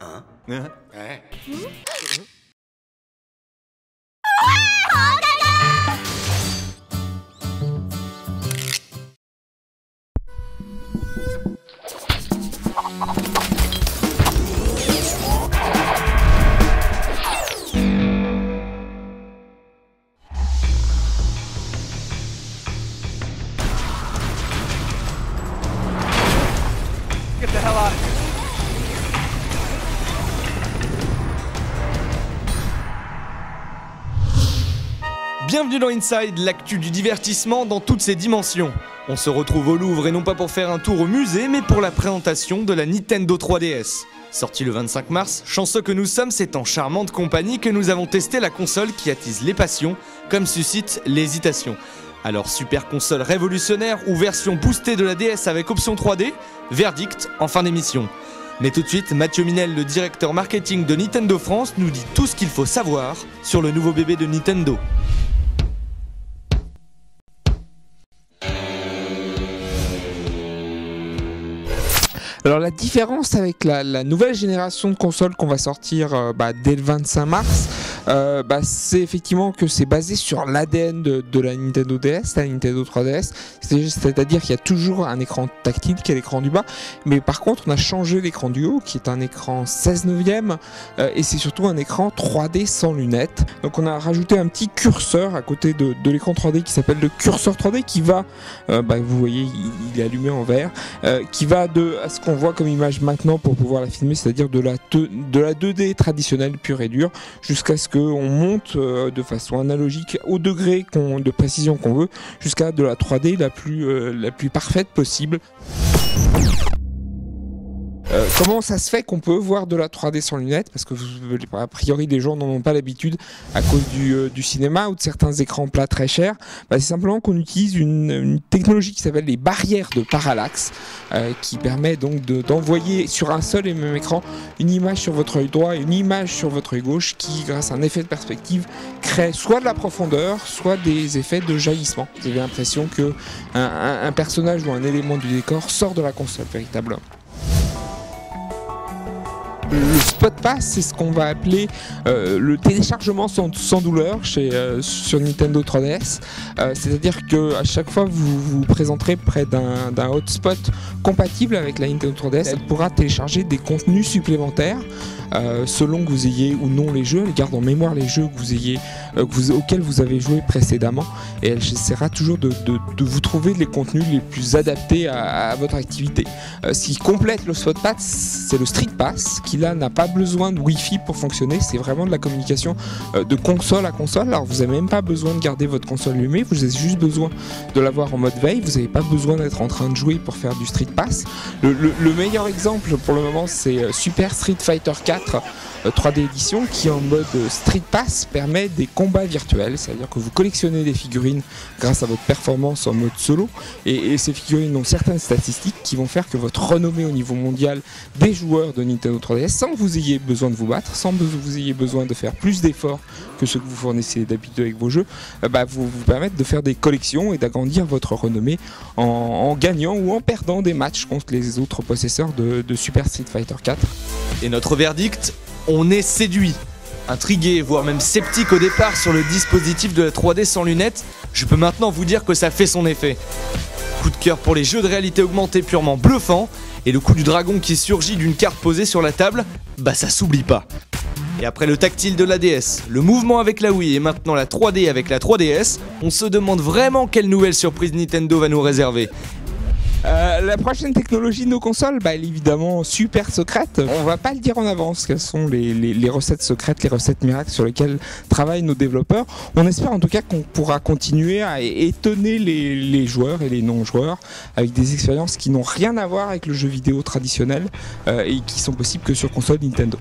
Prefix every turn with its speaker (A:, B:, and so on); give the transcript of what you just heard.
A: Hein?
B: Ouais.
C: Get the hell out of here. Bienvenue dans Inside, l'actu du divertissement dans toutes ses dimensions. On se retrouve au Louvre et non pas pour faire un tour au musée, mais pour la présentation de la Nintendo 3DS. Sortie le 25 mars, chanceux que nous sommes, c'est en charmante compagnie que nous avons testé la console qui attise les passions, comme suscite l'hésitation. Alors super console révolutionnaire ou version boostée de la DS avec option 3D? Verdict en fin d'émission. Mais tout de suite, Mathieu Minel, le directeur marketing de Nintendo France, nous dit tout ce qu'il faut savoir sur le nouveau bébé de Nintendo.
D: Alors la différence avec la nouvelle génération de consoles qu'on va sortir dès le 25 mars, c'est effectivement que c'est basé sur l'ADN de la Nintendo DS, la Nintendo 3DS, c'est-à-dire qu'il y a toujours un écran tactile qui est l'écran du bas, mais par contre on a changé l'écran du haut qui est un écran 16 neuvième et c'est surtout un écran 3D sans lunettes. Donc on a rajouté un petit curseur à côté de l'écran 3D qui s'appelle le curseur 3D qui va, vous voyez il est allumé en vert, qui va à ce qu'on voit comme image maintenant pour pouvoir la filmer, c'est-à-dire de la 2D traditionnelle pure et dure, jusqu'à ce qu'on monte de façon analogique au degré de précision qu'on veut, jusqu'à de la 3D la plus parfaite possible. Comment ça se fait qu'on peut voir de la 3D sans lunettes? Parce que a priori les gens n'en ont pas l'habitude à cause du cinéma ou de certains écrans plats très chers. C'est simplement qu'on utilise une technologie qui s'appelle les barrières de parallaxe qui permet donc d'envoyer sur un seul et même écran une image sur votre œil droit et une image sur votre œil gauche qui, grâce à un effet de perspective, crée soit de la profondeur, soit des effets de jaillissement. Vous avez l'impression qu'un personnage ou un élément du décor sort de la console véritablement. Le Spot Pass, c'est ce qu'on va appeler le téléchargement sans douleur sur Nintendo 3DS. C'est-à-dire qu'à chaque fois vous présenterez près d'un hotspot compatible avec la Nintendo 3DS, elle pourra télécharger des contenus supplémentaires selon que vous ayez ou non les jeux. Elle garde en mémoire les jeux auxquels vous avez joué précédemment et elle essaiera toujours de vous trouver les contenus les plus adaptés à votre activité. Ce qui complète le Spot Pass, c'est le Street Pass qui là n'a pas besoin de Wi-Fi pour fonctionner, c'est vraiment de la communication de console à console. Alors vous n'avez même pas besoin de garder votre console allumée, vous avez juste besoin de l'avoir en mode veille, vous n'avez pas besoin d'être en train de jouer pour faire du Street Pass. Le meilleur exemple pour le moment c'est Super Street Fighter 4 3D édition qui en mode Street Pass permet des combats virtuels, c'est-à-dire que vous collectionnez des figurines grâce à votre performance en mode solo et ces figurines ont certaines statistiques qui vont faire que votre renommée au niveau mondial des joueurs de Nintendo 3DS, sans que vous ayez besoin de vous battre, sans que vous ayez besoin de faire plus d'efforts que ce que vous fournissez d'habitude avec vos jeux, vous permettre de faire des collections et d'agrandir votre renommée en gagnant ou en perdant des matchs contre les autres possesseurs de Super Street Fighter 4.
C: Et notre verdict, on est séduit. Intrigué, voire même sceptique au départ sur le dispositif de la 3D sans lunettes, je peux maintenant vous dire que ça fait son effet. Coup de cœur pour les jeux de réalité augmentée purement bluffants, et le coup du dragon qui surgit d'une carte posée sur la table, ça s'oublie pas. Et après le tactile de la DS, le mouvement avec la Wii et maintenant la 3D avec la 3DS, on se demande vraiment quelle nouvelle surprise Nintendo va nous réserver.
D: La prochaine technologie de nos consoles, elle est évidemment super secrète. On va pas le dire en avance quelles sont les recettes secrètes, les recettes miracles sur lesquelles travaillent nos développeurs. On espère en tout cas qu'on pourra continuer à étonner les joueurs et les non-joueurs avec des expériences qui n'ont rien à voir avec le jeu vidéo traditionnel et qui sont possibles que sur console Nintendo.